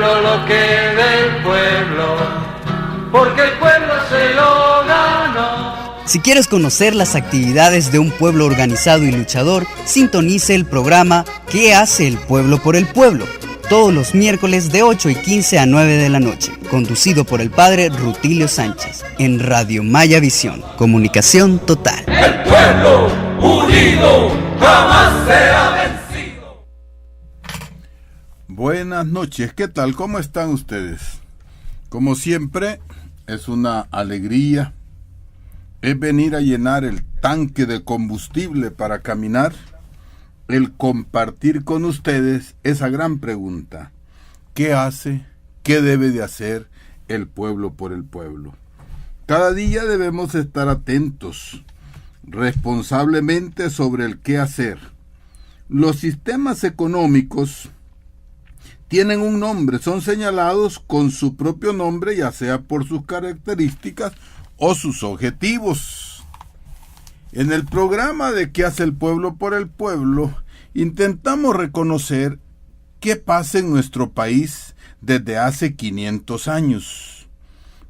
pueblo lo que del pueblo, porque el pueblo se lo ganó. Si quieres conocer las actividades de un pueblo organizado y luchador, sintonice el programa ¿Qué hace el pueblo por el pueblo? Todos los miércoles de 8:15 a 9 de la noche, conducido por el padre Rutilio Sánchez, en Radio Maya Visión, comunicación total. El pueblo unido jamás será vencido. Buenas noches, ¿qué tal? ¿Cómo están ustedes? Como siempre, es una alegría, es venir a llenar el tanque de combustible para caminar, el compartir con ustedes esa gran pregunta: ¿qué hace, qué debe de hacer el pueblo por el pueblo? Cada día debemos estar atentos responsablemente sobre el qué hacer. Los sistemas económicos tienen un nombre, son señalados con su propio nombre, ya sea por sus características o sus objetivos. En el programa de ¿Qué hace el pueblo por el pueblo?, intentamos reconocer qué pasa en nuestro país desde hace 500 años.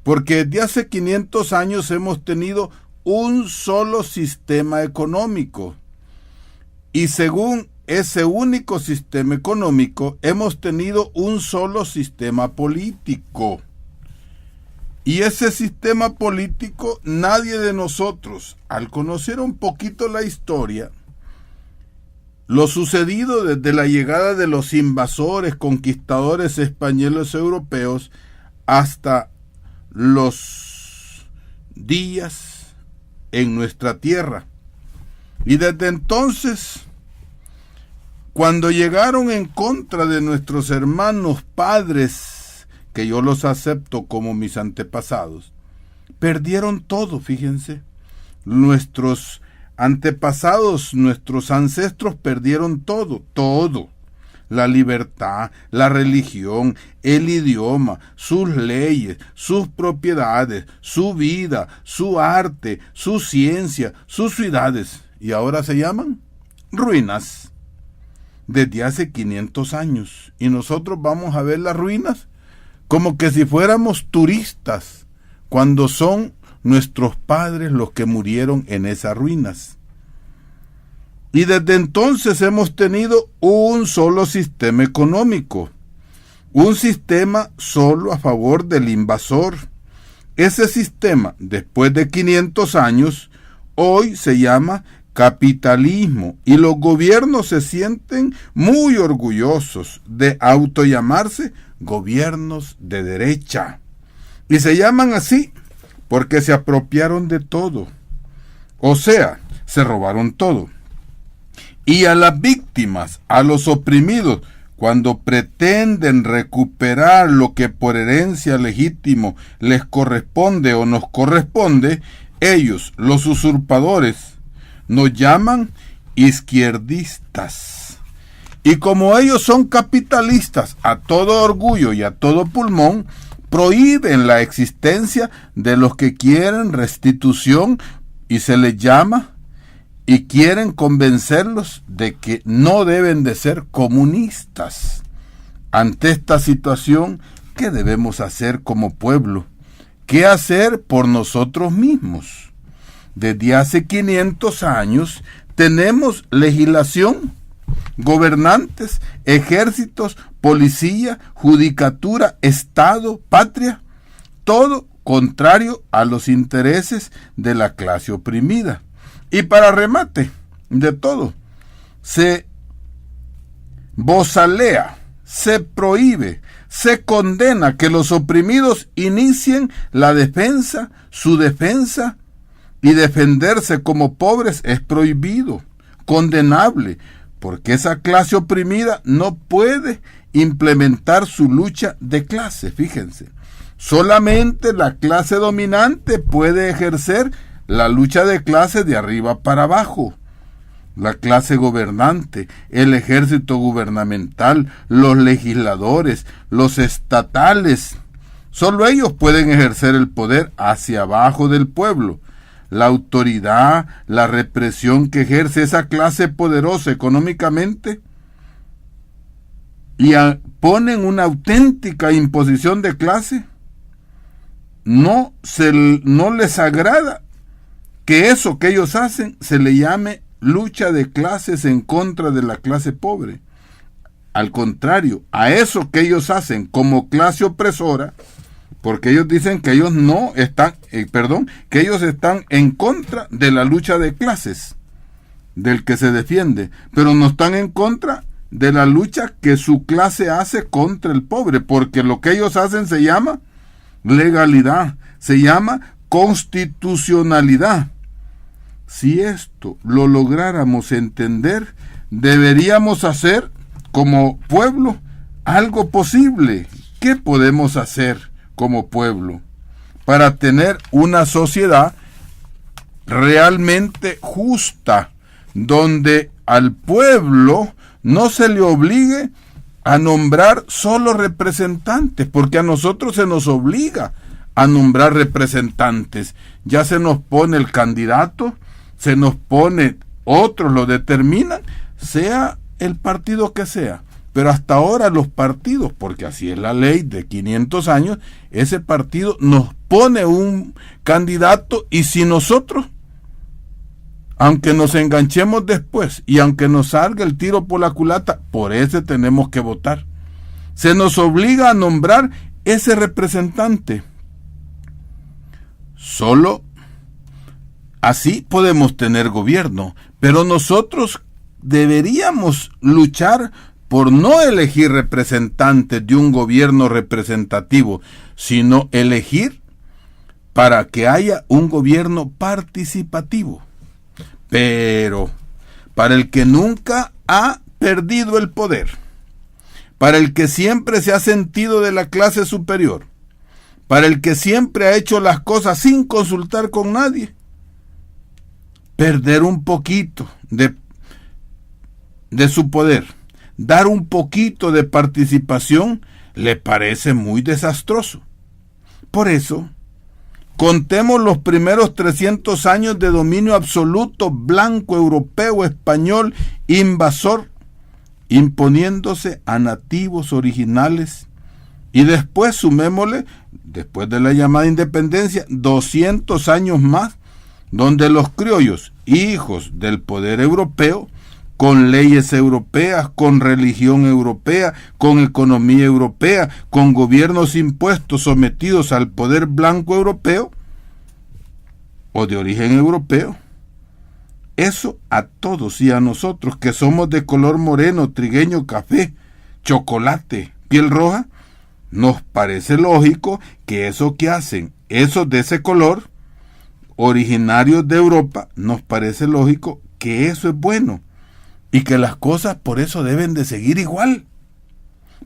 Porque desde hace 500 años hemos tenido un solo sistema económico. Y según ese único sistema económico, hemos tenido un solo sistema político. Y ese sistema político, nadie de nosotros, al conocer un poquito la historia, lo sucedido desde la llegada de los invasores, conquistadores españoles europeos, hasta los días en nuestra tierra. Y desde entonces, cuando llegaron en contra de nuestros hermanos padres, que yo los acepto como mis antepasados, perdieron todo, fíjense. Nuestros antepasados, nuestros ancestros perdieron todo. La libertad, la religión, el idioma, sus leyes, sus propiedades, su vida, su arte, su ciencia, sus ciudades. Y ahora se llaman ruinas. Desde hace 500 años. Y nosotros vamos a ver las ruinas como que si fuéramos turistas, cuando son nuestros padres los que murieron en esas ruinas. Y desde entonces hemos tenido un solo sistema económico, un sistema solo a favor del invasor. Ese sistema, después de 500 años, hoy se llama capitalismo, y los gobiernos se sienten muy orgullosos de autollamarse gobiernos de derecha. Y se llaman así porque se apropiaron de todo. O sea, se robaron todo. Y a las víctimas, a los oprimidos, cuando pretenden recuperar lo que por herencia legítimo les corresponde o nos corresponde, ellos, los usurpadores, nos llaman izquierdistas. Y como ellos son capitalistas a todo orgullo y a todo pulmón, prohíben la existencia de los que quieren restitución y se les llama, y quieren convencerlos de que no deben de ser comunistas. Ante esta situación, ¿qué debemos hacer como pueblo? ¿Qué hacer por nosotros mismos? Desde hace 500 años tenemos legislación, gobernantes, ejércitos, policía, judicatura, Estado, patria, todo contrario a los intereses de la clase oprimida. Y para remate de todo, se vozalea, se prohíbe, se condena que los oprimidos inicien la defensa, su defensa, y defenderse como pobres es prohibido, condenable, porque esa clase oprimida no puede implementar su lucha de clase, fíjense. Solamente la clase dominante puede ejercer la lucha de clase de arriba para abajo. La clase gobernante, el ejército gubernamental, los legisladores, los estatales, solo ellos pueden ejercer el poder hacia abajo del pueblo. La autoridad, la represión que ejerce esa clase poderosa económicamente, y ponen una auténtica imposición de clase, no les agrada que eso que ellos hacen se le llame lucha de clases en contra de la clase pobre. Al contrario, a eso que ellos hacen como clase opresora, porque ellos dicen que ellos no están, que ellos están en contra de la lucha de clases del que se defiende, pero no están en contra de la lucha que su clase hace contra el pobre, porque lo que ellos hacen se llama legalidad, se llama constitucionalidad. Si esto lo lográramos entender, deberíamos hacer como pueblo algo posible. ¿Qué podemos hacer como pueblo para tener una sociedad realmente justa, donde al pueblo no se le obligue a nombrar solo representantes, porque a nosotros se nos obliga a nombrar representantes? Ya se nos pone el candidato, se nos pone, otros lo determinan, sea el partido que sea. Pero hasta ahora los partidos, porque así es la ley de 500 años, ese partido nos pone un candidato, y si nosotros, aunque nos enganchemos después y aunque nos salga el tiro por la culata, por ese tenemos que votar. Se nos obliga a nombrar ese representante. Solo así podemos tener gobierno, pero nosotros deberíamos luchar por no elegir representantes de un gobierno representativo, sino elegir para que haya un gobierno participativo. Pero para el que nunca ha perdido el poder, para el que siempre se ha sentido de la clase superior, para el que siempre ha hecho las cosas sin consultar con nadie, perder un poquito de su poder, dar un poquito de participación, le parece muy desastroso. Por eso, contemos los primeros 300 años de dominio absoluto, blanco, europeo, español, invasor, imponiéndose a nativos originales, y después sumémosle, después de la llamada independencia, 200 años más, donde los criollos, hijos del poder europeo, con leyes europeas, con religión europea, con economía europea, con gobiernos impuestos sometidos al poder blanco europeo o de origen europeo, eso a todos y a nosotros que somos de color moreno, trigueño, café, chocolate, piel roja, nos parece lógico que eso que hacen esos de ese color, originarios de Europa, nos parece lógico que eso es bueno y que las cosas por eso deben de seguir igual,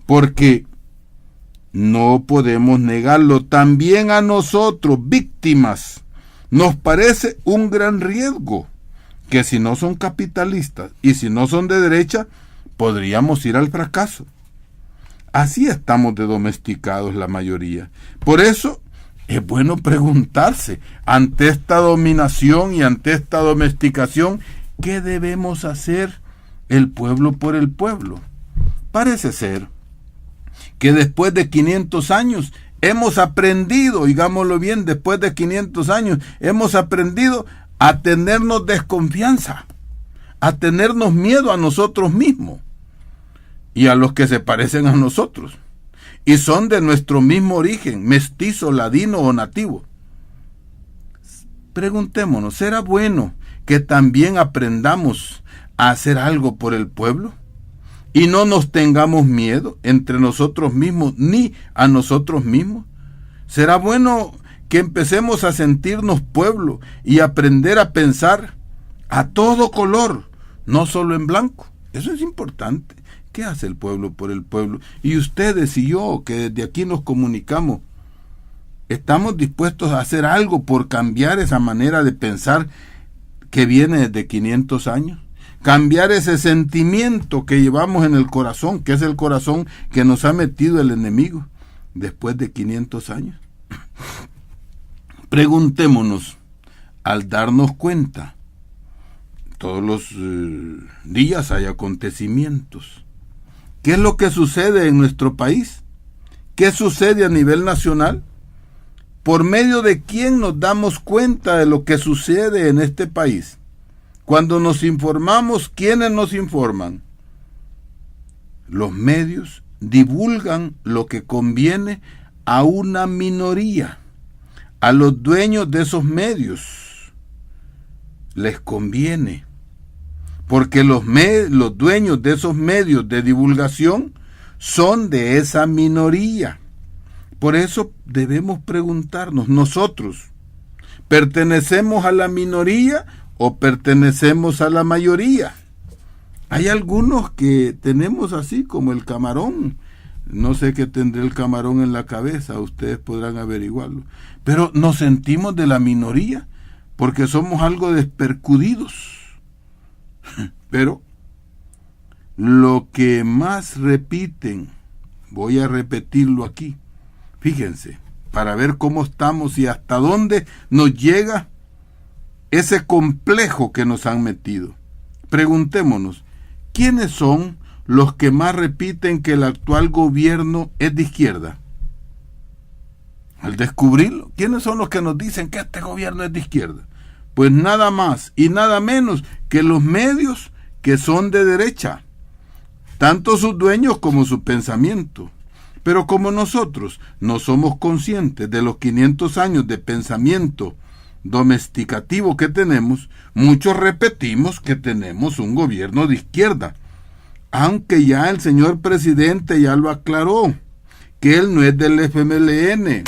porque no podemos negarlo. También a nosotros, víctimas, nos parece un gran riesgo que si no son capitalistas y si no son de derecha, podríamos ir al fracaso. Así estamos de domesticados la mayoría. Por eso es bueno preguntarse, ante esta dominación y ante esta domesticación, ¿qué debemos hacer el pueblo por el pueblo? Parece ser que después de 500 años hemos aprendido, digámoslo bien, después de 500 años hemos aprendido a tenernos desconfianza, a tenernos miedo a nosotros mismos y a los que se parecen a nosotros y son de nuestro mismo origen, mestizo, ladino o nativo. Preguntémonos, ¿será bueno que también aprendamos a hacer algo por el pueblo y no nos tengamos miedo entre nosotros mismos ni a nosotros mismos? ¿Será bueno que empecemos a sentirnos pueblo y aprender a pensar a todo color, no solo en blanco? Eso es importante. ¿Qué hace el pueblo por el pueblo? Y ustedes y yo, que desde aquí nos comunicamos, ¿estamos dispuestos a hacer algo por cambiar esa manera de pensar que viene desde 500 años? Cambiar ese sentimiento que llevamos en el corazón, que es el corazón que nos ha metido el enemigo después de 500 años. Preguntémonos, al darnos cuenta, todos los días hay acontecimientos, ¿Qué es lo que sucede en nuestro país? ¿Qué sucede a nivel nacional? ¿Por medio de quién nos damos cuenta de lo que sucede en este país? Cuando nos informamos, ¿quiénes nos informan? Los medios divulgan lo que conviene a una minoría, a los dueños de esos medios. Les conviene, porque los dueños de esos medios de divulgación son de esa minoría. Por eso debemos preguntarnos, nosotros, ¿pertenecemos a la minoría o pertenecemos a la mayoría? Hay algunos que tenemos así como el camarón. No sé qué tendrá el camarón en la cabeza, ustedes podrán averiguarlo. Pero nos sentimos de la minoría porque somos algo despercudidos. Pero lo que más repiten, voy a repetirlo aquí, fíjense, para ver cómo estamos y hasta dónde nos llega ese complejo que nos han metido. Preguntémonos, ¿quiénes son los que más repiten que el actual gobierno es de izquierda? Al descubrirlo, ¿quiénes son los que nos dicen que este gobierno es de izquierda? Pues nada más y nada menos que los medios que son de derecha, tanto sus dueños como su pensamiento. Pero como nosotros no somos conscientes de los 500 años de pensamiento domesticativo que tenemos, muchos repetimos que tenemos un gobierno de izquierda, aunque ya el señor presidente ya lo aclaró, que él no es del FMLN,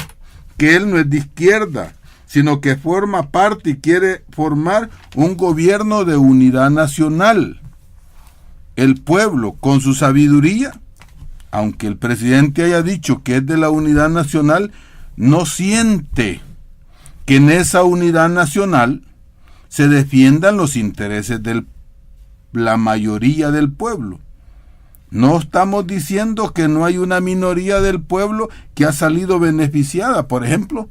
que él no es de izquierda, sino que forma parte y quiere formar un gobierno de unidad nacional. El pueblo, con su sabiduría, aunque el presidente haya dicho que es de la unidad nacional, no siente que en esa unidad nacional se defiendan los intereses de la mayoría del pueblo. No estamos diciendo que no hay una minoría del pueblo que ha salido beneficiada, por ejemplo,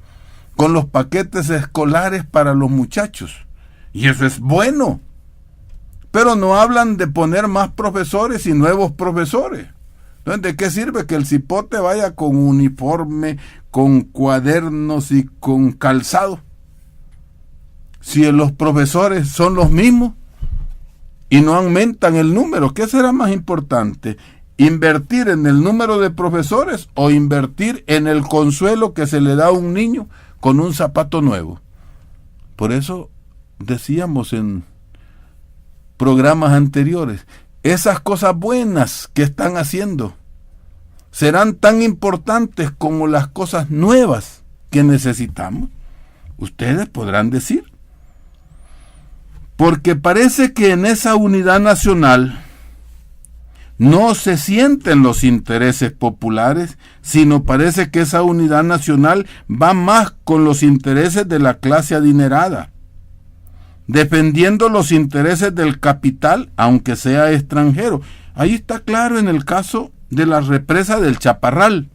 con los paquetes escolares para los muchachos. Y eso es bueno. Pero no hablan de poner más profesores y nuevos profesores. Entonces, ¿de qué sirve que el cipote vaya con uniforme, con cuadernos y con calzado? Si los profesores son los mismos y no aumentan el número, ¿qué será más importante? ¿Invertir en el número de profesores o invertir en el consuelo que se le da a un niño con un zapato nuevo? Por eso decíamos en programas anteriores, esas cosas buenas que están haciendo serán tan importantes como las cosas nuevas que necesitamos. Ustedes podrán decir, porque parece que en esa unidad nacional no se sienten los intereses populares, sino parece que esa unidad nacional va más con los intereses de la clase adinerada, defendiendo los intereses del capital, aunque sea extranjero. Ahí está claro en el caso de la represa del Chaparral.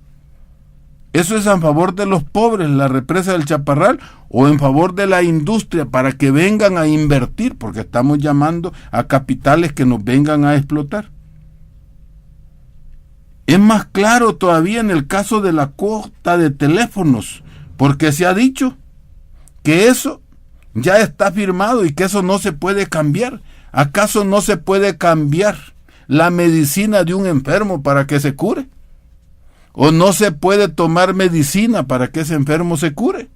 ¿Eso es a favor de los pobres, la represa del Chaparral, o en favor de la industria para que vengan a invertir? Porque estamos llamando a capitales que nos vengan a explotar. Es más claro todavía en el caso de la cuota de teléfonos, porque se ha dicho que eso ya está firmado y que eso no se puede cambiar. ¿Acaso no se puede cambiar la medicina de un enfermo para que se cure? ¿O no se puede tomar medicina para que ese enfermo se cure?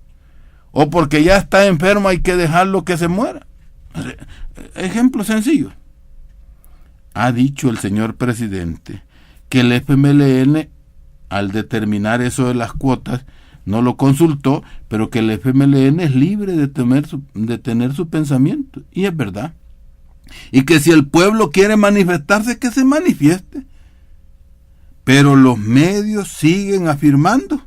¿O porque ya está enfermo hay que dejarlo que se muera? Ejemplo sencillo. Ha dicho el señor presidente que el FMLN, al determinar eso de las cuotas, no lo consultó, pero que el FMLN es libre de tener su pensamiento. Y es verdad. Y que si el pueblo quiere manifestarse, que se manifieste. Pero los medios siguen afirmando,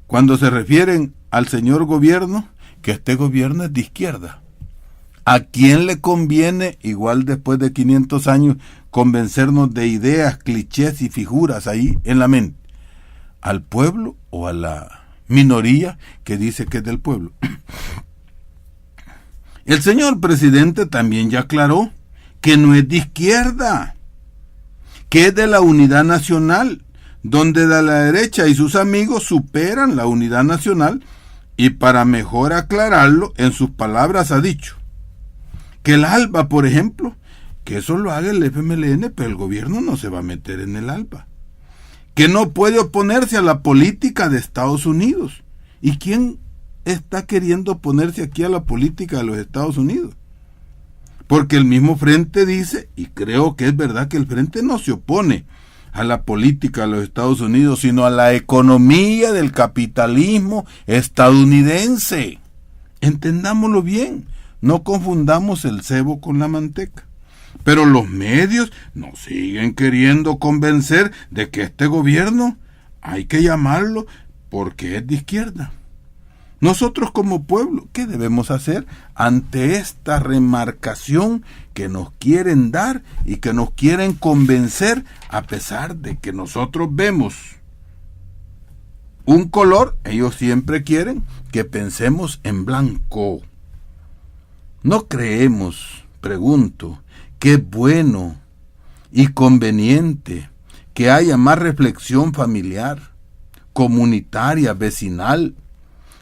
cuando se refieren al señor gobierno, que este gobierno es de izquierda. ¿A quién le conviene, igual después de 500 años, convencernos de ideas, clichés y figuras ahí en la mente? ¿Al pueblo o a la minoría que dice que es del pueblo? El señor presidente también ya aclaró que no es de izquierda, que es de la unidad nacional, donde de la derecha y sus amigos superan la unidad nacional, y para mejor aclararlo, en sus palabras ha dicho que el ALBA, por ejemplo, que eso lo haga el FMLN, pero el gobierno no se va a meter en el ALBA, que no puede oponerse a la política de Estados Unidos. ¿Y quién está queriendo oponerse aquí a la política de los Estados Unidos? Porque el mismo Frente dice, y creo que es verdad, que el Frente no se opone a la política de los Estados Unidos, sino a la economía del capitalismo estadounidense. Entendámoslo bien, no confundamos el cebo con la manteca. Pero los medios nos siguen queriendo convencer de que este gobierno hay que llamarlo porque es de izquierda. Nosotros como pueblo, ¿qué debemos hacer ante esta remarcación que nos quieren dar y que nos quieren convencer, a pesar de que nosotros vemos un color? Ellos siempre quieren que pensemos en blanco. ¿No creemos, pregunto, que es bueno y conveniente que haya más reflexión familiar, comunitaria, vecinal,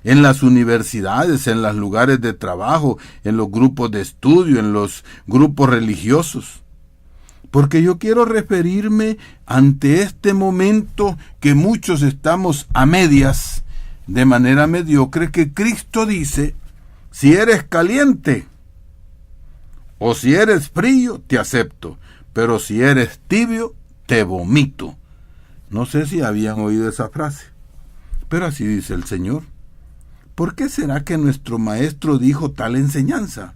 en las universidades, en los lugares de trabajo, en los grupos de estudio, en los grupos religiosos? Porque yo quiero referirme ante este momento que muchos estamos a medias, de manera mediocre, que Cristo dice, si eres caliente o si eres frío, te acepto, pero si eres tibio, te vomito. No sé si habían oído esa frase, pero así dice el Señor. ¿Por qué será que nuestro maestro dijo tal enseñanza?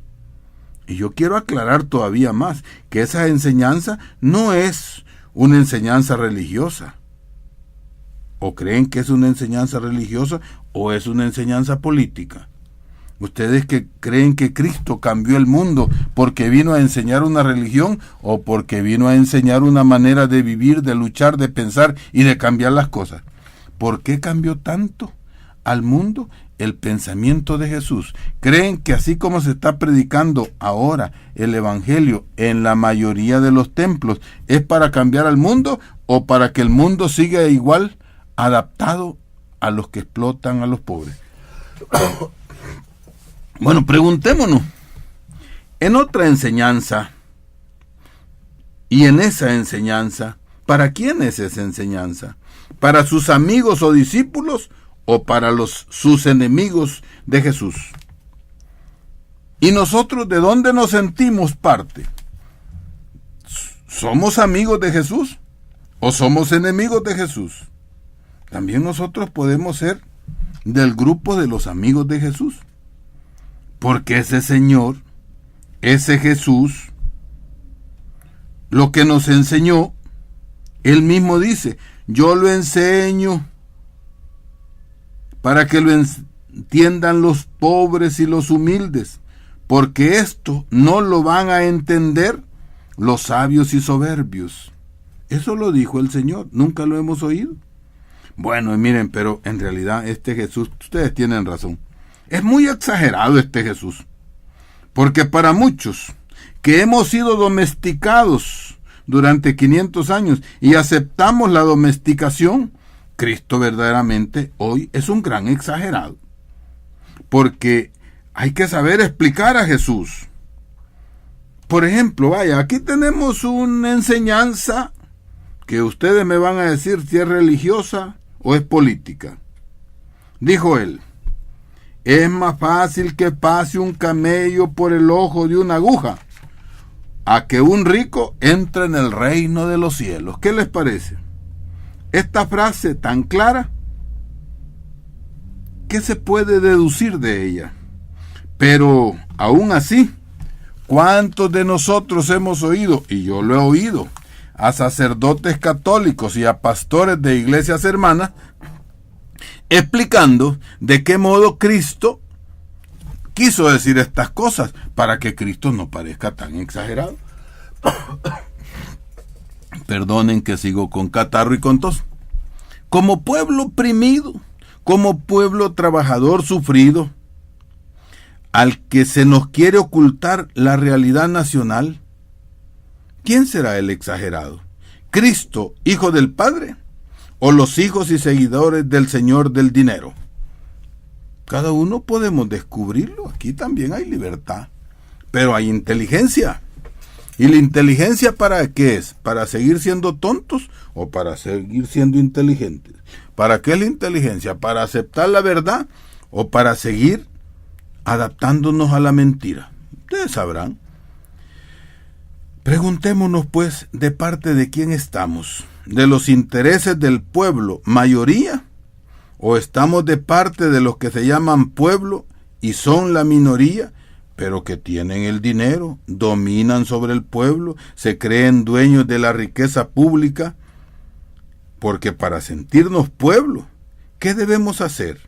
Y yo quiero aclarar todavía más, que esa enseñanza no es una enseñanza religiosa. ¿O creen que es una enseñanza religiosa o es una enseñanza política? ¿Ustedes que creen que Cristo cambió el mundo porque vino a enseñar una religión o porque vino a enseñar una manera de vivir, de luchar, de pensar y de cambiar las cosas? ¿Por qué cambió tanto al mundo el pensamiento de Jesús? ¿Creen que así como se está predicando ahora el Evangelio en la mayoría de los templos es para cambiar al mundo o para que el mundo siga igual adaptado a los que explotan a los pobres? Bueno, preguntémonos, en otra enseñanza, y en esa enseñanza, ¿para quién es esa enseñanza? ¿Para sus amigos o discípulos o para sus enemigos de Jesús? ¿Y nosotros de dónde nos sentimos parte? ¿Somos amigos de Jesús o somos enemigos de Jesús? También nosotros podemos ser del grupo de los amigos de Jesús. Porque ese Señor, ese Jesús, lo que nos enseñó, Él mismo dice, yo lo enseño para que lo entiendan los pobres y los humildes, porque esto no lo van a entender los sabios y soberbios. Eso lo dijo el Señor, nunca lo hemos oído. Bueno, miren, pero en realidad este Jesús, ustedes tienen razón. Es muy exagerado este Jesús, porque para muchos que hemos sido domesticados durante 500 años y aceptamos la domesticación, Cristo verdaderamente hoy es un gran exagerado, porque hay que saber explicar a Jesús. Por ejemplo, vaya, aquí tenemos una enseñanza que ustedes me van a decir si es religiosa o es política. Dijo él, es más fácil que pase un camello por el ojo de una aguja a que un rico entre en el reino de los cielos. ¿Qué les parece? Esta frase tan clara, ¿qué se puede deducir de ella? Pero aún así, ¿cuántos de nosotros hemos oído, y yo lo he oído, a sacerdotes católicos y a pastores de iglesias hermanas explicando de qué modo Cristo quiso decir estas cosas para que Cristo no parezca tan exagerado? Perdonen que sigo con catarro y con tos. Como pueblo oprimido, como pueblo trabajador sufrido, al que se nos quiere ocultar la realidad nacional, ¿quién será el exagerado? ¿Cristo, hijo del Padre? ¿O los hijos y seguidores del Señor del dinero? Cada uno podemos descubrirlo. Aquí también hay libertad. Pero hay inteligencia. ¿Y la inteligencia para qué es? ¿Para seguir siendo tontos o para seguir siendo inteligentes? ¿Para qué es la inteligencia? ¿Para aceptar la verdad o para seguir adaptándonos a la mentira? Ustedes sabrán. Preguntémonos pues, ¿de parte de quién estamos? ¿De los intereses del pueblo, mayoría? ¿O estamos de parte de los que se llaman pueblo y son la minoría, pero que tienen el dinero, dominan sobre el pueblo, se creen dueños de la riqueza pública? Porque para sentirnos pueblo, ¿qué debemos hacer?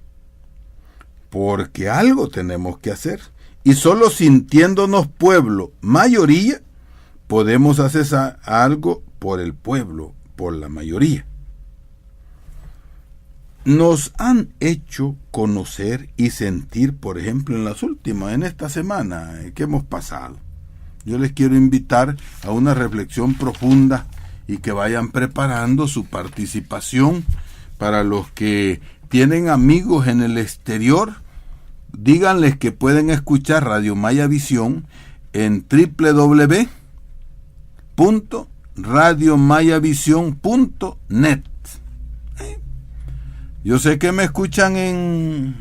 Porque algo tenemos que hacer. Y solo sintiéndonos pueblo, mayoría, podemos hacer algo por el pueblo, por la mayoría. Nos han hecho conocer y sentir, por ejemplo, en esta semana que hemos pasado. Yo les quiero invitar a una reflexión profunda y que vayan preparando su participación. Para los que tienen amigos en el exterior, díganles que pueden escuchar Radio Maya Visión en www.radiomayavision.net. Yo sé que me escuchan en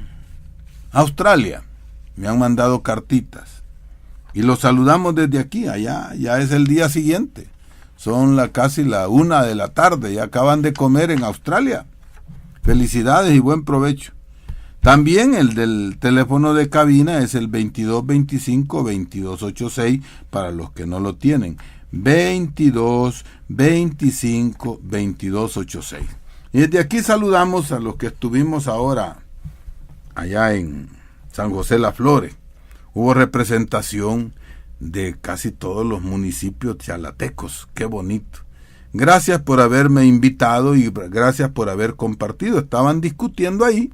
Australia, me han mandado cartitas y los saludamos desde aquí. Allá ya es el día siguiente, son casi la 1 de la tarde, ya acaban de comer en Australia. Felicidades y buen provecho. También el del teléfono de cabina es el 2225-2286 para los que no lo tienen, 2225-2286. Y desde aquí saludamos a los que estuvimos ahora allá en San José La Flores. Hubo representación de casi todos los municipios chalatecos. ¡Qué bonito! Gracias por haberme invitado y gracias por haber compartido. Estaban discutiendo ahí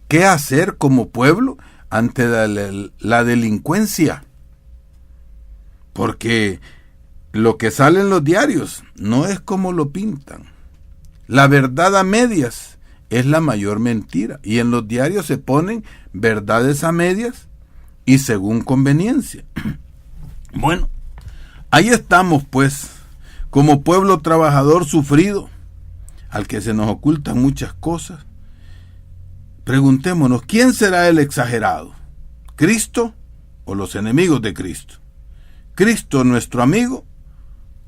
qué hacer como pueblo ante la delincuencia. Porque lo que sale en los diarios no es como lo pintan. La verdad a medias es la mayor mentira. Y en los diarios se ponen verdades a medias y según conveniencia. Bueno, ahí estamos pues, como pueblo trabajador sufrido, al que se nos ocultan muchas cosas. Preguntémonos, ¿quién será el exagerado? ¿Cristo o los enemigos de Cristo? ¿Cristo nuestro amigo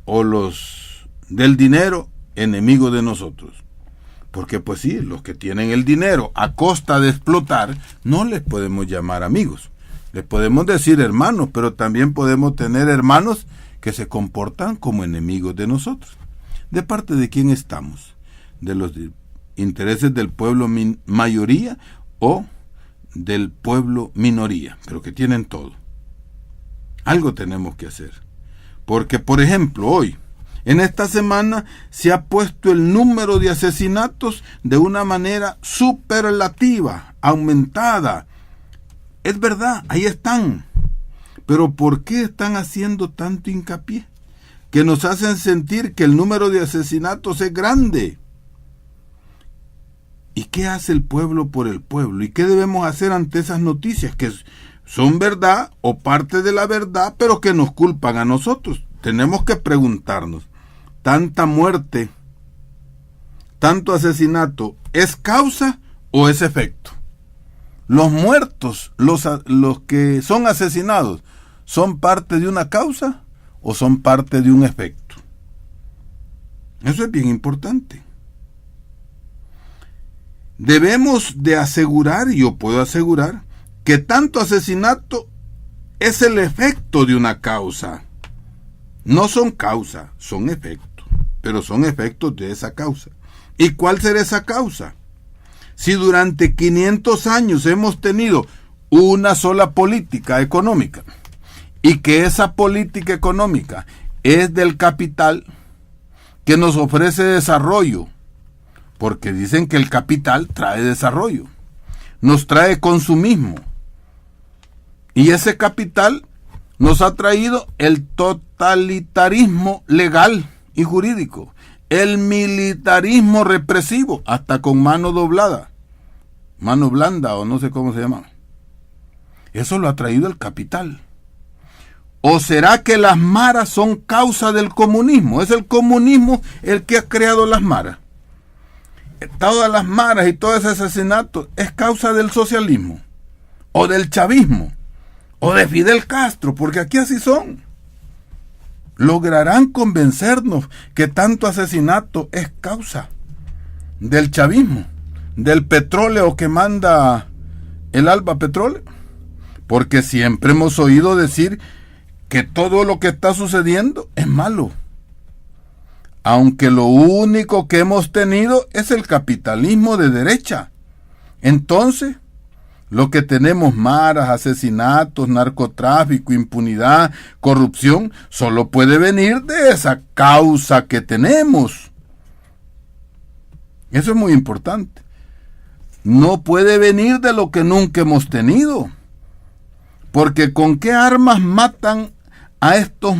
o los del dinero enemigos de nosotros? Porque pues sí, los que tienen el dinero a costa de explotar, no les podemos llamar amigos. Les podemos decir hermanos, pero también podemos tener hermanos que se comportan como enemigos de nosotros. ¿De parte de quién estamos? ¿De los intereses del pueblo mayoría o del pueblo minoría? Pero que tienen todo. Algo tenemos que hacer. Porque, por ejemplo, hoy, en esta semana, se ha puesto el número de asesinatos de una manera superlativa, aumentada. Es verdad, ahí están. Pero ¿por qué están haciendo tanto hincapié? Que nos hacen sentir que el número de asesinatos es grande. ¿Y qué hace el pueblo por el pueblo? ¿Y qué debemos hacer ante esas noticias que son verdad o parte de la verdad, pero que nos culpan a nosotros? Tenemos que preguntarnos, ¿tanta muerte, tanto asesinato, es causa o es efecto? ¿Los muertos, los que son asesinados, son parte de una causa o son parte de un efecto? Eso es bien importante. Debemos de asegurar, y yo puedo asegurar, que tanto asesinato es el efecto de una causa. No son causa, son efectos, pero son efectos de esa causa. ¿Y cuál será esa causa? Si durante 500 años hemos tenido una sola política económica y que esa política económica es del capital que nos ofrece desarrollo, porque dicen que el capital trae desarrollo, nos trae consumismo, y ese capital nos ha traído el totalitarismo legal y jurídico, el militarismo represivo, hasta con mano doblada, mano blanda o no sé cómo se llama. Eso lo ha traído el capital. ¿O será que las maras son causa del comunismo? ¿Es el comunismo el que ha creado las maras? Todas las maras y todo ese asesinato es causa del socialismo, o del chavismo, o de Fidel Castro, porque aquí así son. ¿Lograrán convencernos que tanto asesinato es causa del chavismo, del petróleo que manda el Alba Petróleo? Porque siempre hemos oído decir que todo lo que está sucediendo es malo, aunque lo único que hemos tenido es el capitalismo de derecha. Entonces, lo que tenemos, maras, asesinatos, narcotráfico, impunidad, corrupción, solo puede venir de esa causa que tenemos. Eso es muy importante. No puede venir de lo que nunca hemos tenido. Porque ¿con qué armas matan a estos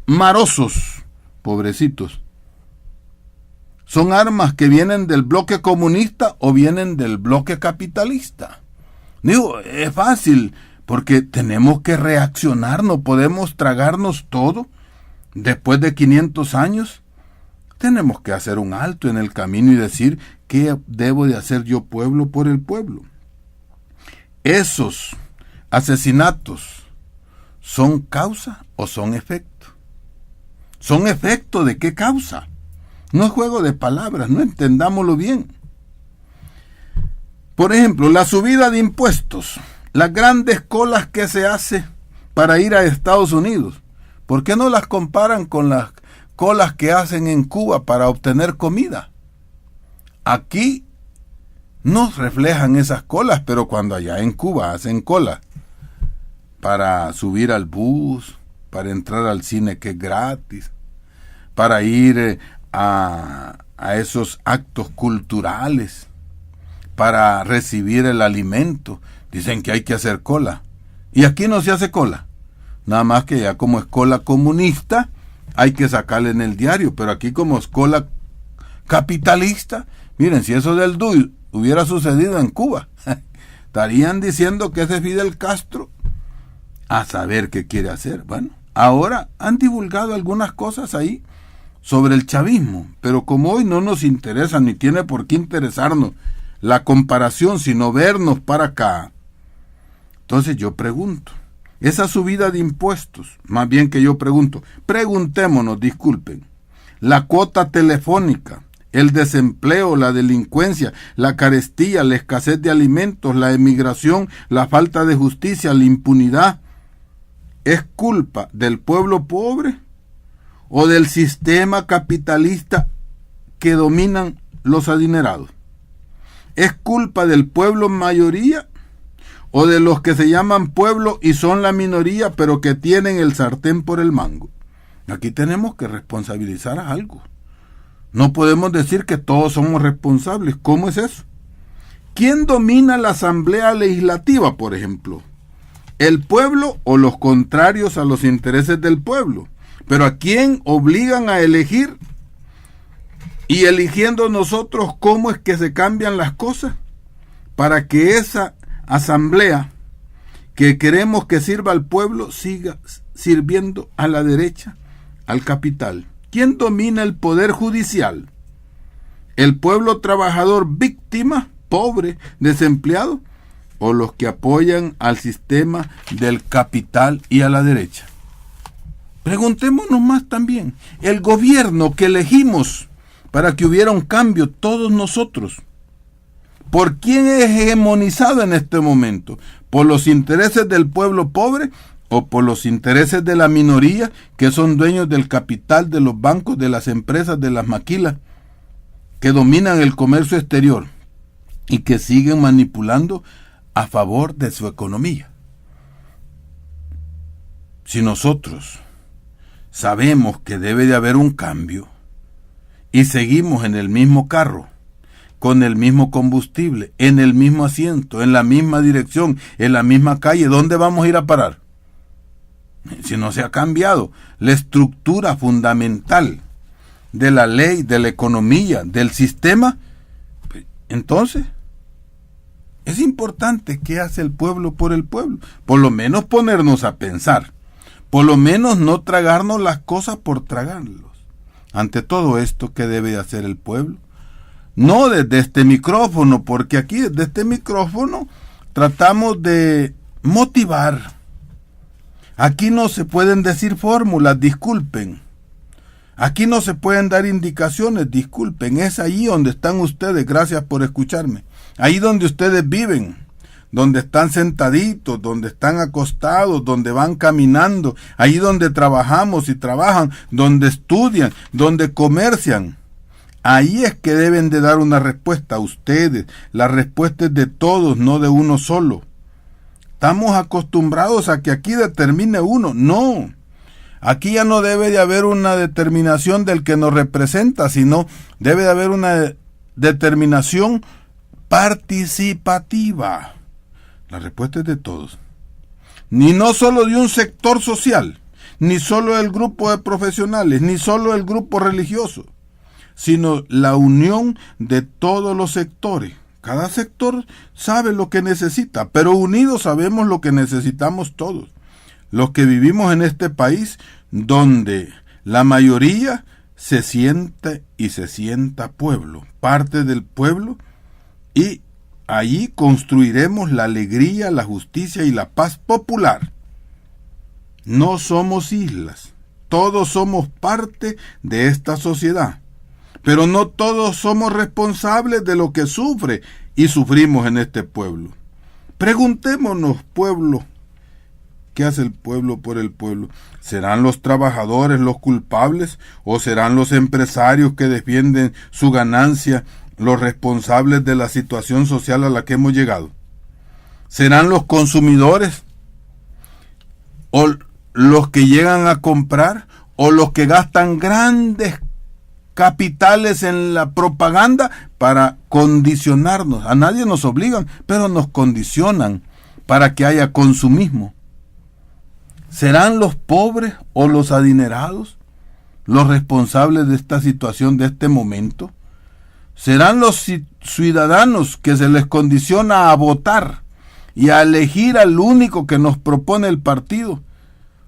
marosos, pobrecitos? ¿Son armas que vienen del bloque comunista o vienen del bloque capitalista? Digo, es fácil, porque tenemos que reaccionar, no podemos tragarnos todo. Después de 500 años, tenemos que hacer un alto en el camino y decir, ¿qué debo de hacer yo, pueblo por el pueblo? Esos asesinatos, ¿son causa o son efecto? ¿Son efecto de qué causa? No es juego de palabras, no entendámoslo bien. Por ejemplo, la subida de impuestos, las grandes colas que se hace para ir a Estados Unidos. ¿Por qué no las comparan con las colas que hacen en Cuba para obtener comida? Aquí no reflejan esas colas, pero cuando allá en Cuba hacen colas para subir al bus, para entrar al cine que es gratis, para ir a esos actos culturales, para recibir el alimento, dicen que hay que hacer cola. Y aquí no se hace cola. Nada más que ya como es cola comunista, hay que sacarle en el diario. Pero aquí como es cola capitalista, miren, si eso del DUI hubiera sucedido en Cuba, estarían diciendo que ese Fidel Castro, a saber qué quiere hacer. Bueno, ahora han divulgado algunas cosas ahí sobre el chavismo, pero como hoy no nos interesa, ni tiene por qué interesarnos la comparación, sino vernos para acá. Entonces yo pregunto, esa subida de impuestos, más bien que yo pregunto, preguntémonos, disculpen, la cuota telefónica, el desempleo, la delincuencia, la carestía, la escasez de alimentos, la emigración, la falta de justicia, la impunidad, ¿es culpa del pueblo pobre o del sistema capitalista que dominan los adinerados? ¿Es culpa del pueblo mayoría o de los que se llaman pueblo y son la minoría pero que tienen el sartén por el mango? Aquí tenemos que responsabilizar a algo. No podemos decir que todos somos responsables. ¿Cómo es eso? ¿Quién domina la Asamblea Legislativa, por ejemplo? ¿El pueblo o los contrarios a los intereses del pueblo? ¿Pero a quién obligan a elegir? Y eligiendo nosotros, ¿cómo es que se cambian las cosas? Para que esa asamblea que queremos que sirva al pueblo siga sirviendo a la derecha, al capital. ¿Quién domina el poder judicial? ¿El pueblo trabajador víctima, pobre, desempleado? ¿O los que apoyan al sistema del capital y a la derecha? Preguntémonos más también. El gobierno que elegimos para que hubiera un cambio, todos nosotros, ¿por quién es hegemonizado en este momento? ¿Por los intereses del pueblo pobre o por los intereses de la minoría que son dueños del capital, de los bancos, de las empresas, de las maquilas, que dominan el comercio exterior y que siguen manipulando a favor de su economía? Si nosotros sabemos que debe de haber un cambio y seguimos en el mismo carro, con el mismo combustible, en el mismo asiento, en la misma dirección, en la misma calle, ¿dónde vamos a ir a parar? Si no se ha cambiado la estructura fundamental de la ley, de la economía, del sistema, entonces es importante qué hace el pueblo por el pueblo. Por lo menos ponernos a pensar. Por lo menos no tragarnos las cosas por tragarlos. Ante todo esto, ¿qué debe hacer el pueblo? No desde este micrófono, porque aquí desde este micrófono tratamos de motivar. Aquí no se pueden decir fórmulas, disculpen. Aquí no se pueden dar indicaciones, disculpen. Es ahí donde están ustedes, gracias por escucharme. Ahí donde ustedes viven, donde están sentaditos, donde están acostados, donde van caminando, ahí donde trabajamos y trabajan, donde estudian, donde comercian. Ahí es que deben de dar una respuesta a ustedes. La respuesta es de todos, no de uno solo. Estamos acostumbrados a que aquí determine uno. No. Aquí ya no debe de haber una determinación del que nos representa, sino debe de haber una determinación participativa. La respuesta es de todos. Ni no solo de un sector social, ni solo el grupo de profesionales, ni solo el grupo religioso, sino la unión de todos los sectores. Cada sector sabe lo que necesita, pero unidos sabemos lo que necesitamos todos. Los que vivimos en este país donde la mayoría se siente y se sienta pueblo, parte del pueblo, y allí construiremos la alegría, la justicia y la paz popular. No somos islas, todos somos parte de esta sociedad, pero no todos somos responsables de lo que sufre y sufrimos en este pueblo. Preguntémonos, pueblo, ¿qué hace el pueblo por el pueblo? ¿Serán los trabajadores los culpables o serán los empresarios que defienden su ganancia los responsables de la situación social a la que hemos llegado? ¿Serán los consumidores o los que llegan a comprar o los que gastan grandes capitales en la propaganda para condicionarnos? A nadie nos obligan, pero nos condicionan para que haya consumismo. ¿Serán los pobres o los adinerados los responsables de esta situación, de este momento? ¿Serán los ciudadanos que se les condiciona a votar y a elegir al único que nos propone el partido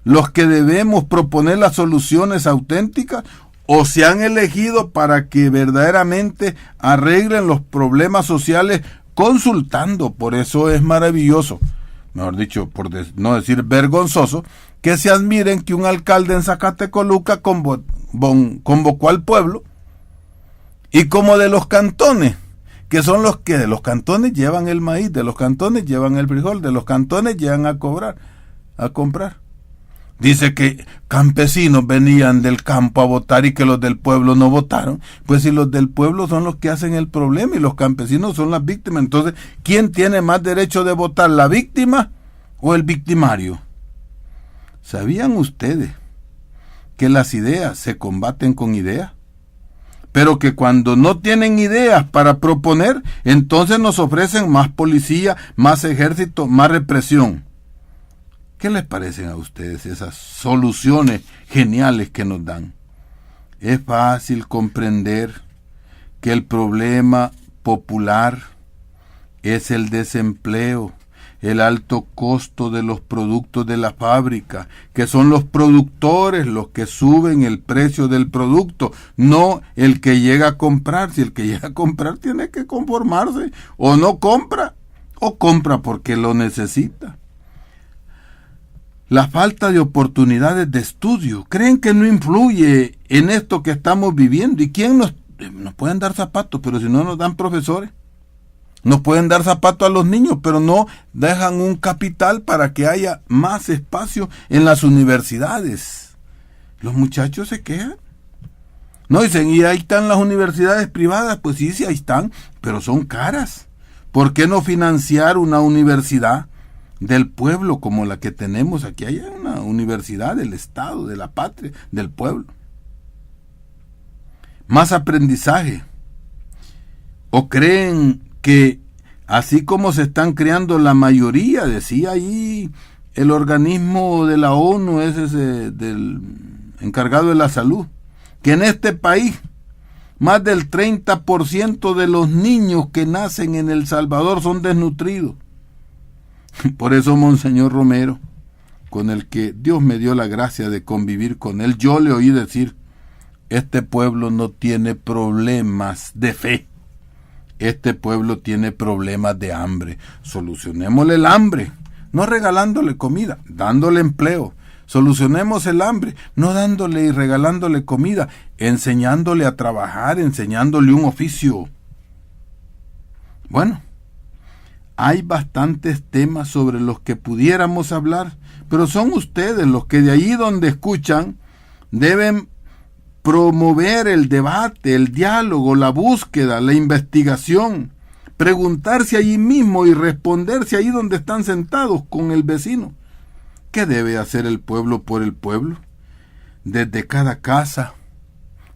los que debemos proponer las soluciones auténticas, o se han elegido para que verdaderamente arreglen los problemas sociales consultando? Por eso es maravilloso, mejor dicho, por no decir vergonzoso, que se admiren que un alcalde en Zacatecoluca convocó al pueblo, y como de los cantones, que son los que de los cantones llevan el maíz, de los cantones llevan el frijol, de los cantones llevan a comprar. Dice que campesinos venían del campo a votar y que los del pueblo no votaron. Pues si los del pueblo son los que hacen el problema y los campesinos son las víctimas, entonces, ¿quién tiene más derecho de votar, la víctima o el victimario? ¿Sabían ustedes que las ideas se combaten con ideas? Pero que cuando no tienen ideas para proponer, entonces nos ofrecen más policía, más ejército, más represión. ¿Qué les parecen a ustedes esas soluciones geniales que nos dan? Es fácil comprender que el problema popular es el desempleo, el alto costo de los productos de la fábrica, que son los productores los que suben el precio del producto, no el que llega a comprar. Si el que llega a comprar tiene que conformarse, o no compra, o compra porque lo necesita. La falta de oportunidades de estudio, ¿creen que no influye en esto que estamos viviendo? ¿Y quién nos pueden dar zapatos, pero si no nos dan profesores? Nos pueden dar zapatos a los niños, pero no dejan un capital para que haya más espacio en las universidades. Los muchachos se quejan. No dicen, y ahí están las universidades privadas. Pues sí, ahí están, pero son caras. ¿Por qué no financiar una universidad del pueblo como la que tenemos aquí? Hay una universidad del Estado, de la patria, del pueblo. Más aprendizaje. ¿O creen que así como se están creando la mayoría, decía ahí el organismo de la ONU, es ese del encargado de la salud, que en este país más del 30% de los niños que nacen en El Salvador son desnutridos. Por eso, Monseñor Romero, con el que Dios me dio la gracia de convivir con él, yo le oí decir: este pueblo no tiene problemas de fe, este pueblo tiene problemas de hambre. Solucionémosle el hambre, no regalándole comida, dándole empleo. Solucionemos el hambre, no dándole y regalándole comida, enseñándole a trabajar, enseñándole un oficio. Bueno, hay bastantes temas sobre los que pudiéramos hablar, pero son ustedes los que de ahí donde escuchan deben promover el debate, el diálogo, la búsqueda, la investigación, preguntarse allí mismo y responderse ahí donde están sentados con el vecino. ¿Qué debe hacer el pueblo por el pueblo? Desde cada casa,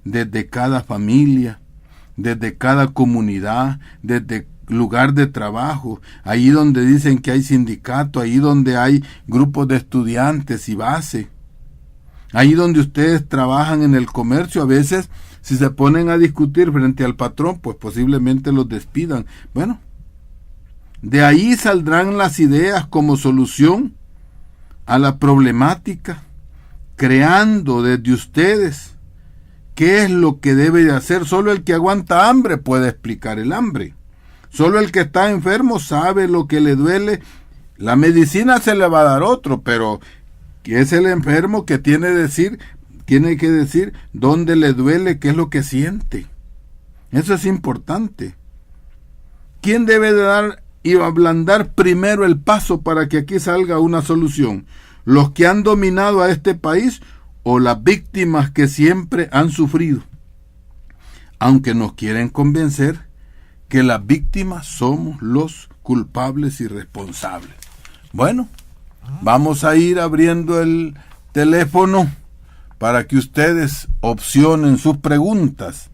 desde cada familia, desde cada comunidad, desde lugar de trabajo, ahí donde dicen que hay sindicato, ahí donde hay grupos de estudiantes y base, ahí donde ustedes trabajan en el comercio. A veces, si se ponen a discutir frente al patrón, pues posiblemente los despidan. Bueno, de ahí saldrán las ideas como solución a la problemática, creando desde ustedes qué es lo que debe de hacer. Solo el que aguanta hambre puede explicar el hambre. Solo el que está enfermo sabe lo que le duele. La medicina se le va a dar otro, pero que es el enfermo que tiene que decir dónde le duele, qué es lo que siente. Eso es importante. ¿Quién debe de dar y ablandar primero el paso para que aquí salga una solución? ¿Los que han dominado a este país o las víctimas que siempre han sufrido? Aunque nos quieren convencer que las víctimas somos los culpables y responsables. Bueno, vamos a ir abriendo el teléfono para que ustedes opcionen sus preguntas.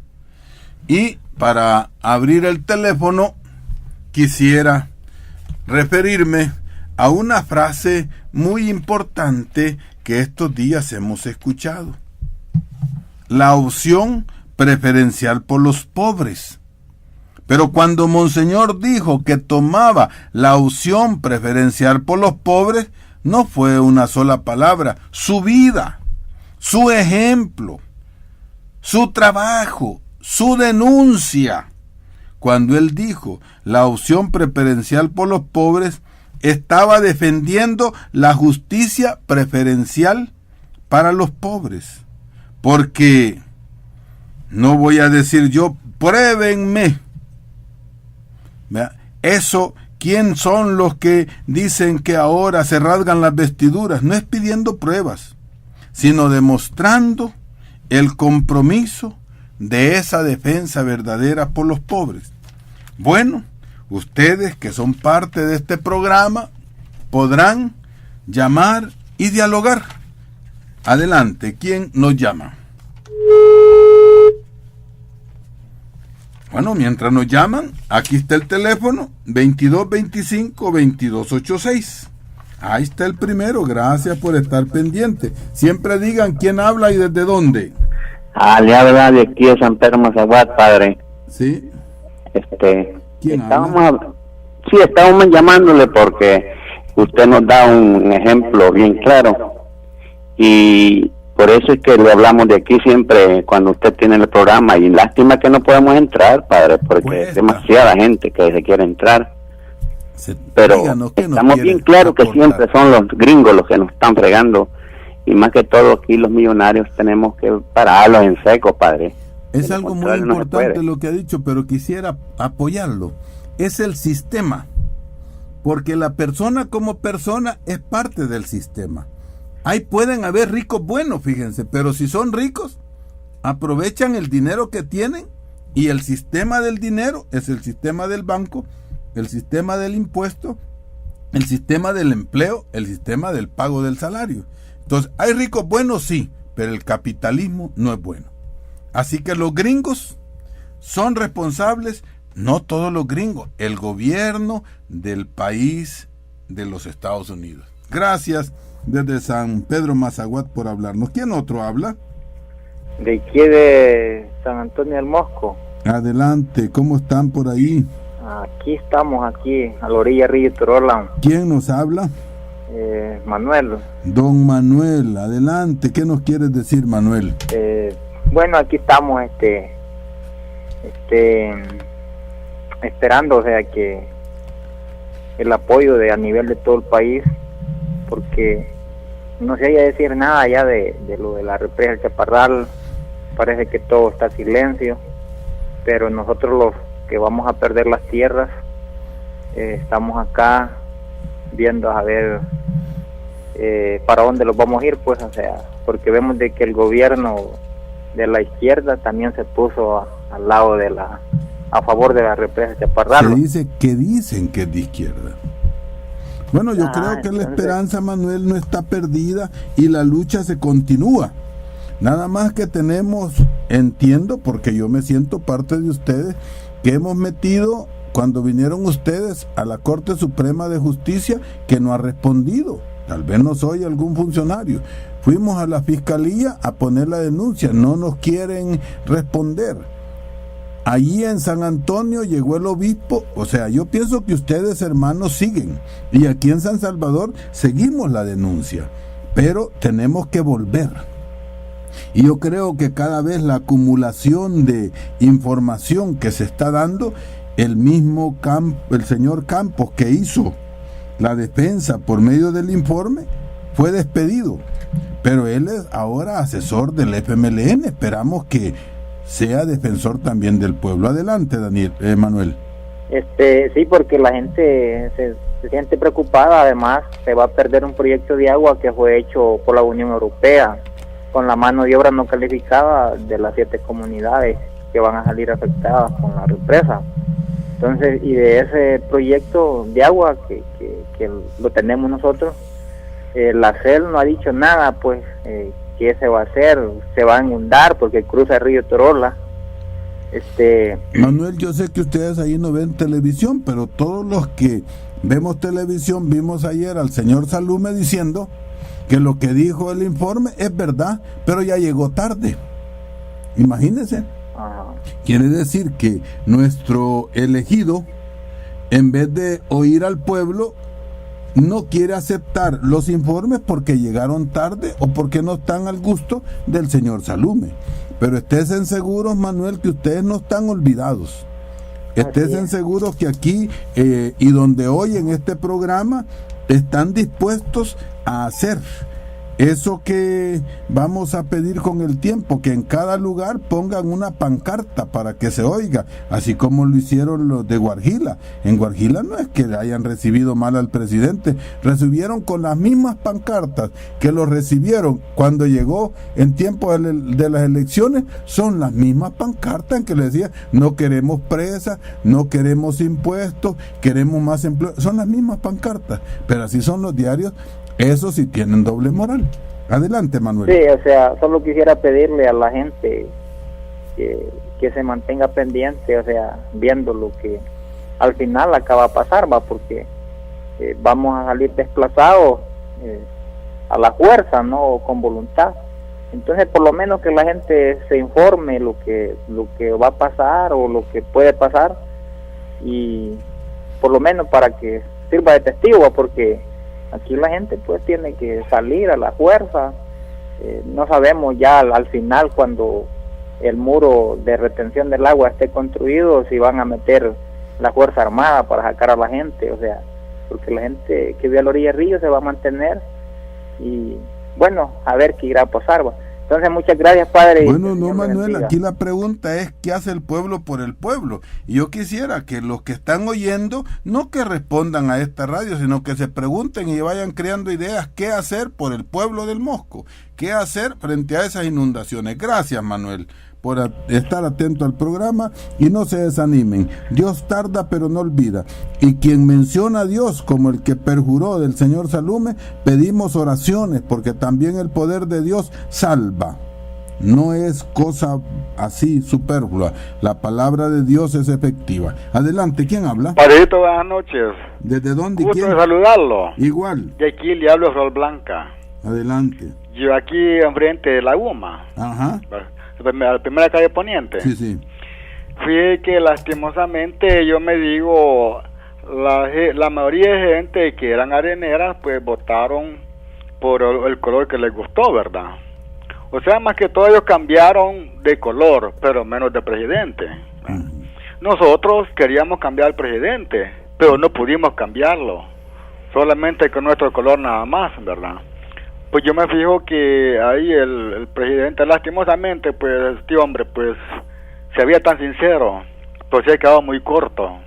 Y para abrir el teléfono quisiera referirme a una frase muy importante que estos días hemos escuchado: la opción preferencial por los pobres. Pero cuando Monseñor dijo que tomaba la opción preferencial por los pobres, no fue una sola palabra. Su vida, su ejemplo, su trabajo, su denuncia. Cuando él dijo la opción preferencial por los pobres, estaba defendiendo la justicia preferencial para los pobres. Porque, no voy a decir yo, pruébenme. Eso, ¿quién son los que dicen que ahora se rasgan las vestiduras? No es pidiendo pruebas, sino demostrando el compromiso de esa defensa verdadera por los pobres. Bueno, ustedes que son parte de este programa podrán llamar y dialogar. Adelante, ¿quién nos llama? Bueno, mientras nos llaman, aquí está el teléfono, 2225-2286. Ahí está el primero, gracias por estar pendiente. Siempre digan quién habla y desde dónde. Le habla de aquí de San Pedro Mazaguat, padre. Sí. ¿Quién habla? Sí, estábamos llamándole porque usted nos da un ejemplo bien claro. Y por eso es que le hablamos de aquí siempre cuando usted tiene el programa. Y lástima que no podemos entrar, padre, porque es demasiada gente que se quiere entrar. Pero estamos bien claros que siempre son los gringos los que nos están fregando. Y más que todo aquí los millonarios tenemos que pararlos en seco, padre. Es algo muy importante lo que ha dicho, pero quisiera apoyarlo. Es el sistema, porque la persona como persona es parte del sistema. Ahí pueden haber ricos buenos, fíjense, pero si son ricos, aprovechan el dinero que tienen, y el sistema del dinero es el sistema del banco, el sistema del impuesto, el sistema del empleo, el sistema del pago del salario. Entonces, hay ricos buenos, sí, pero el capitalismo no es bueno. Así que los gringos son responsables, no todos los gringos, el gobierno del país de los Estados Unidos. Gracias desde San Pedro Mazaguat por hablarnos. ¿Quién otro habla? De aquí de San Antonio del Mosco. Adelante, ¿cómo están por ahí? Aquí estamos, aquí, a la orilla de Río Torola. ¿Quién nos habla? Manuel. Don Manuel, adelante, ¿qué nos quieres decir, Manuel? Bueno, aquí estamos, esperando, o sea, que el apoyo a nivel de todo el país, porque no se haya decir nada ya de lo de la represa del Chaparral. Parece que todo está silencio, pero nosotros los que vamos a perder las tierras, estamos acá viendo a ver para dónde los vamos a ir, pues, o sea, porque vemos de que el gobierno de la izquierda también se puso al lado a favor de la represa de Chaparral. Dicen que es de izquierda. Bueno, yo creo que la esperanza, Manuel, no está perdida y la lucha se continúa. Nada más que entiendo, porque yo me siento parte de ustedes, que hemos metido, cuando vinieron ustedes a la Corte Suprema de Justicia, que no ha respondido. Tal vez no soy algún funcionario. Fuimos a la Fiscalía a poner la denuncia, no nos quieren responder. Allí en San Antonio llegó el obispo, o sea, yo pienso que ustedes, hermanos, siguen. Y aquí en San Salvador seguimos la denuncia, pero tenemos que volver. Y yo creo que cada vez la acumulación de información que se está dando, el señor Campos, que hizo la defensa por medio del informe, fue despedido, pero él es ahora asesor del FMLN. Esperamos que sea defensor también del pueblo. Adelante, Manuel. Sí, porque la gente se siente preocupada. Además, se va a perder un proyecto de agua que fue hecho por la Unión Europea con la mano de obra no calificada de las 7 comunidades que van a salir afectadas con la represa. Entonces, y de ese proyecto de agua que lo tenemos nosotros, la CEL no ha dicho nada, pues, qué se va a hacer. Se va a inundar porque cruza el río Torola. Manuel, yo sé que ustedes ahí no ven televisión, pero todos los que vemos televisión vimos ayer al señor Salume diciendo que lo que dijo el informe es verdad, pero ya llegó tarde. Imagínense. Quiere decir que nuestro elegido, en vez de oír al pueblo, no quiere aceptar los informes porque llegaron tarde o porque no están al gusto del señor Salume. Pero estén seguros, Manuel, que ustedes no están olvidados. Estén seguros que aquí y donde hoy en este programa están dispuestos a hacer eso que vamos a pedir con el tiempo, que en cada lugar pongan una pancarta para que se oiga, así como lo hicieron los de Guarjila. En Guarjila no es que hayan recibido mal al presidente, recibieron con las mismas pancartas que lo recibieron cuando llegó en tiempo de las elecciones, son las mismas pancartas en que le decía, no queremos presas, no queremos impuestos, queremos más empleo. Son las mismas pancartas, pero así son los diarios. Eso sí tienen doble moral. Adelante, Manuel. Sí, o sea, solo quisiera pedirle a la gente que se mantenga pendiente, o sea, viendo lo que al final acaba de pasar, va, porque vamos a salir desplazados a la fuerza, no con voluntad. Entonces, por lo menos que la gente se informe lo que va a pasar o lo que puede pasar, y por lo menos para que sirva de testigo, porque aquí la gente pues tiene que salir a la fuerza. No sabemos ya al final, cuando el muro de retención del agua esté construido, si van a meter la Fuerza Armada para sacar a la gente, o sea, porque la gente que vive a la orilla del río se va a mantener, y bueno, a ver qué irá a pasar. Entonces, muchas gracias, padre. Bueno, no, Manuel, aquí la pregunta es, ¿qué hace el pueblo por el pueblo? Y yo quisiera que los que están oyendo, no que respondan a esta radio, sino que se pregunten y vayan creando ideas, ¿qué hacer por el pueblo del Mosco? ¿Qué hacer frente a esas inundaciones? Gracias, Manuel, por estar atento al programa, y no se desanimen. Dios tarda pero no olvida, y quien menciona a Dios como el que perjuró del señor Salume, pedimos oraciones, porque también el poder de Dios salva. No es cosa así superflua, la palabra de Dios es efectiva. Adelante, ¿quién habla? Padrito, buenas noches. ¿Desde dónde? Gusto ¿Quién? de saludarlo. Igual. De aquí le hablo a Rol Blanca. Adelante. Yo aquí enfrente de la UMA. Ajá. la primera calle Poniente. Sí, sí. Fui que lastimosamente yo me digo, la mayoría de gente que eran areneras, pues votaron por el color que les gustó, ¿verdad? O sea, más que todo ellos cambiaron de color, pero menos de presidente. Nosotros queríamos cambiar el presidente, pero no pudimos cambiarlo, solamente con nuestro color nada más, ¿verdad? Pues yo me fijo que ahí el presidente, lastimosamente, pues, este hombre, pues, se veía tan sincero, pues se ha quedado muy corto.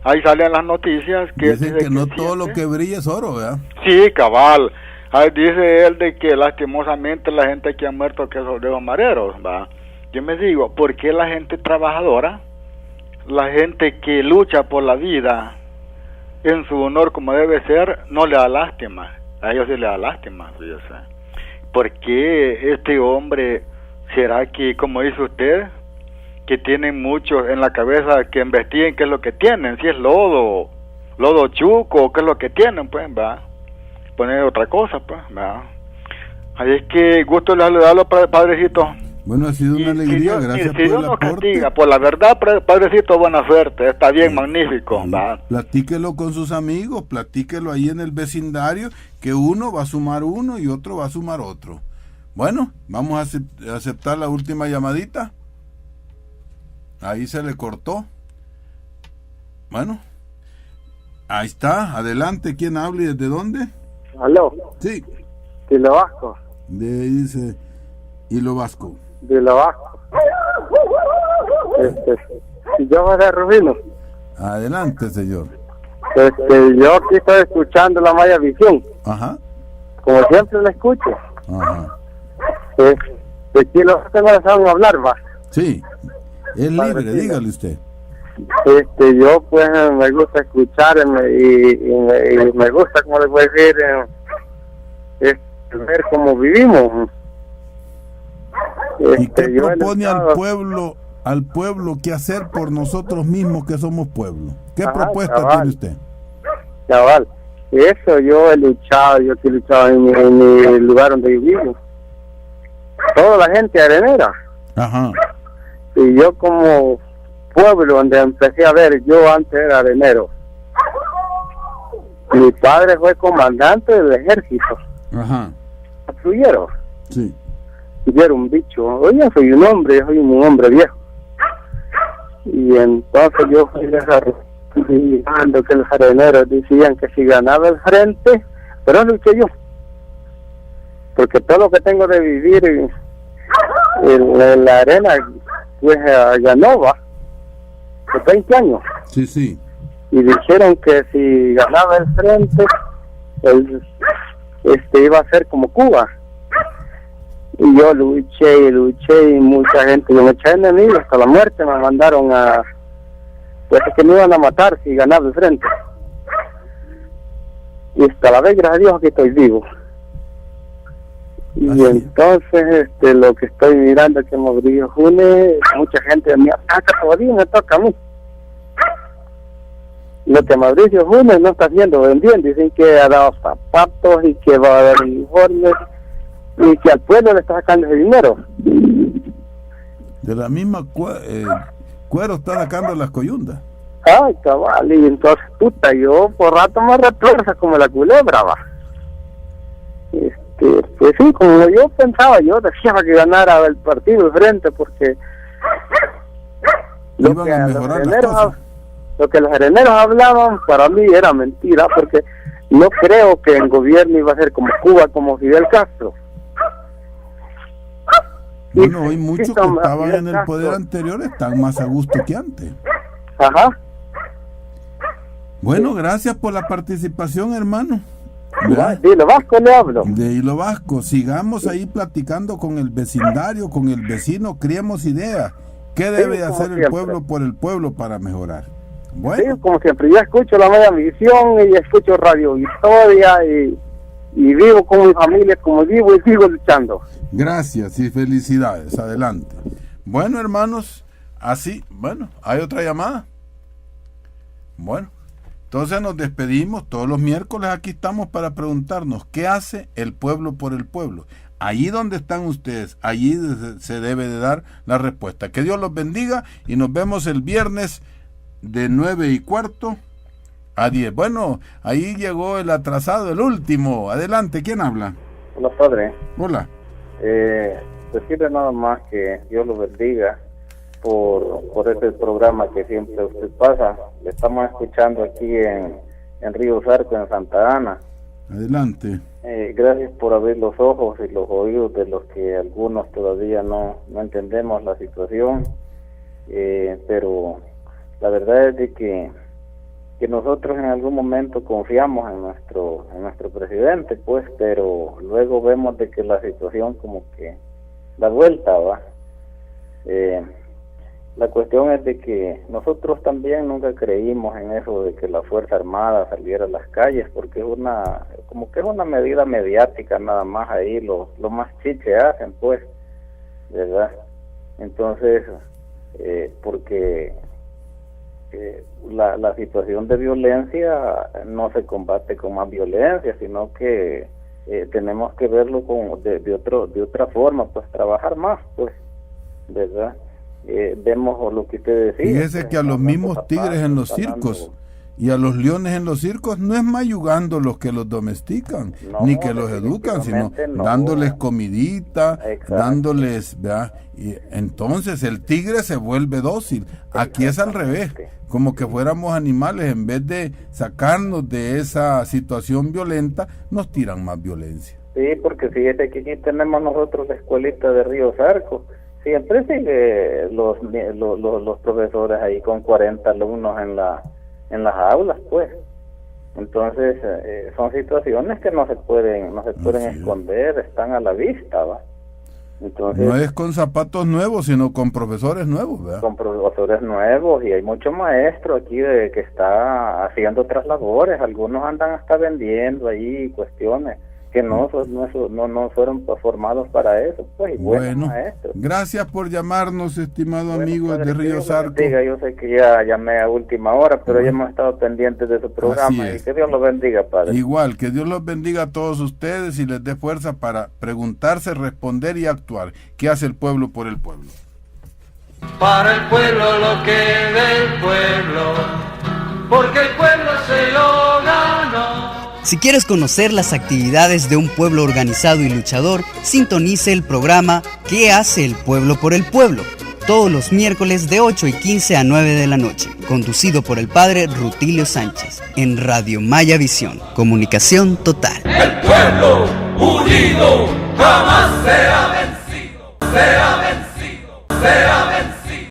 Ahí salen las noticias que... Dicen que no todo lo que brilla es oro, ¿verdad? Sí, cabal. Ahí dice él de que lastimosamente la gente que ha muerto que son de los mareros, ¿va? Yo me digo, ¿por qué la gente trabajadora, la gente que lucha por la vida en su honor como debe ser, no le da lástima? A ellos sí le da lástima, fíjese. ¿Por qué este hombre, será que, como dice usted, que tienen muchos en la cabeza que investiguen qué es lo que tienen? Si es lodo chuco, qué es lo que tienen, pues, va. Poner otra cosa, pues, va. Ahí es que gusto de saludarlo, padrecito. Bueno, ha sido una alegría, gracias por el aporte. Castiga, por la verdad, padrecito, buena suerte, está bien, magnífico, va. Platíquelo con sus amigos, platíquelo ahí en el vecindario, que uno va a sumar uno y otro va a sumar otro. Bueno, vamos a aceptar la última llamadita. Ahí se le cortó. Bueno, ahí está, adelante, ¿quién habla y desde dónde? ¿Aló? Sí. Hilo Vasco. Dice Hilo Vasco. De Hilo Vasco. Yo José Rufino. Adelante, señor. Yo aquí estoy escuchando la Maya Visión. Ajá. Como siempre la escucho. Ajá. Aquí los que no saben hablar, va. Sí, es libre, dígale usted. Yo pues me gusta escuchar y me gusta, como les voy a decir, ver cómo vivimos. ¿Y qué propone al pueblo qué hacer por nosotros mismos que somos pueblo? ¿Qué propuesta tiene usted? Cabal, eso yo he luchado en mi lugar donde vivo. Toda la gente arenera. Ajá. Y yo como pueblo donde empecé a ver, yo antes era arenero. Mi padre fue comandante del ejército. Ajá. Patrullero. Sí. Y yo era un bicho. Hoy yo soy un hombre viejo. Y entonces yo fui desarrollando que los areneros decían que si ganaba el frente, pero luché yo. Porque todo lo que tengo de vivir en la arena, pues ganó, va, por 20 años. Sí, sí. Y dijeron que si ganaba el frente, iba a ser como Cuba. Y yo luché y mucha gente, yo me eché enemigos hasta la muerte, me mandaron pues que me iban a matar si ganaba el frente. Y hasta la vez, gracias a Dios, que estoy vivo. Y así. Entonces, lo que estoy mirando es que Mauricio Funes, mucha gente me ataca, todavía me toca a mí. Lo que Mauricio Funes no está haciendo bien, dicen que ha dado zapatos y que va a dar uniformes y que al pueblo le está sacando ese dinero. De la misma cuero está sacando las coyundas. Ay, cabal, y entonces, yo por rato me retuerza como la culebra, va. Pues sí, como yo pensaba, yo decía que ganara el partido de frente, porque lo que los areneros hablaban para mí era mentira, porque no creo que el gobierno iba a ser como Cuba, como Fidel Castro. Bueno, hoy muchos que estaban en el poder anterior están más a gusto que antes. Ajá. Bueno, gracias por la participación, hermano. De Hilo Vasco le hablo. De Hilo Vasco, sigamos ahí platicando con el vecindario, con el vecino, criemos ideas. ¿Qué debe hacer el pueblo por el pueblo para mejorar? Bueno. Sí, como siempre, yo escucho la Maya Visión y escucho Radio Victoria y vivo con mi familia como vivo y sigo luchando. Gracias y felicidades, adelante. Bueno, hermanos, así, hay otra llamada. Bueno, Entonces nos despedimos. Todos los miércoles aquí estamos para preguntarnos qué hace el pueblo por el pueblo. Allí donde están ustedes, allí se debe de dar la respuesta. Que Dios los bendiga y nos vemos el viernes de 9:15 a 10. Bueno, ahí llegó el atrasado, el último. Adelante, ¿quién habla? Hola, padre. Hola. Decirle nada más que Dios lo bendiga por este programa que siempre usted pasa. Le estamos escuchando aquí en Río Zarco, en Santa Ana. Adelante. Gracias por abrir los ojos y los oídos de los que algunos todavía no entendemos la situación, pero la verdad es de que nosotros en algún momento confiamos en nuestro presidente, pues, pero luego vemos de que la situación como que da vuelta, ¿va? La cuestión es de que nosotros también nunca creímos en eso de que la Fuerza Armada saliera a las calles, porque es una medida mediática nada más, ahí lo más chiche hacen, pues, ¿verdad? Entonces, porque la situación de violencia no se combate con más violencia, sino que tenemos que verlo de otra forma, pues trabajar más, pues, ¿verdad? Vemos lo que usted decía. Fíjese pues, que a los mismos tigres en los circos y a los leones en los circos no es mayugando los que los domestican, ni que los educan, sino dándoles comidita, dándoles, ¿verdad? Y entonces el tigre se vuelve dócil. Aquí es al revés, como que fuéramos animales. En vez de sacarnos de esa situación violenta, nos tiran más violencia. Sí, porque fíjate que aquí tenemos nosotros la escuelita de Río Zarco. Siempre sigue los profesores ahí con 40 alumnos en las aulas, pues. Entonces son situaciones que no se pueden esconder, están a la vista, ¿va? Entonces, no es con zapatos nuevos, sino con profesores nuevos, ¿verdad? Con profesores nuevos, y hay muchos maestros aquí que está haciendo otras labores. Algunos andan hasta vendiendo ahí cuestiones que no fueron formados para eso, pues, y bueno, maestros. Gracias por llamarnos, estimado amigo de Río Zarco. Yo sé que ya llamé a última hora, pero ya hemos estado pendientes de su programa, y que Dios los bendiga, padre. Igual, que Dios los bendiga a todos ustedes y les dé fuerza para preguntarse, responder y actuar. ¿Qué hace el pueblo por el pueblo? Para el pueblo lo que del pueblo, porque el pueblo se lo ganó. Si quieres conocer las actividades de un pueblo organizado y luchador, sintonice el programa ¿Qué hace el pueblo por el pueblo? Todos los miércoles de 8:15 a 9 de la noche, conducido por el padre Rutilio Sánchez, en Radio Maya Visión, comunicación total. El pueblo unido jamás será vencido, será vencido, será vencido.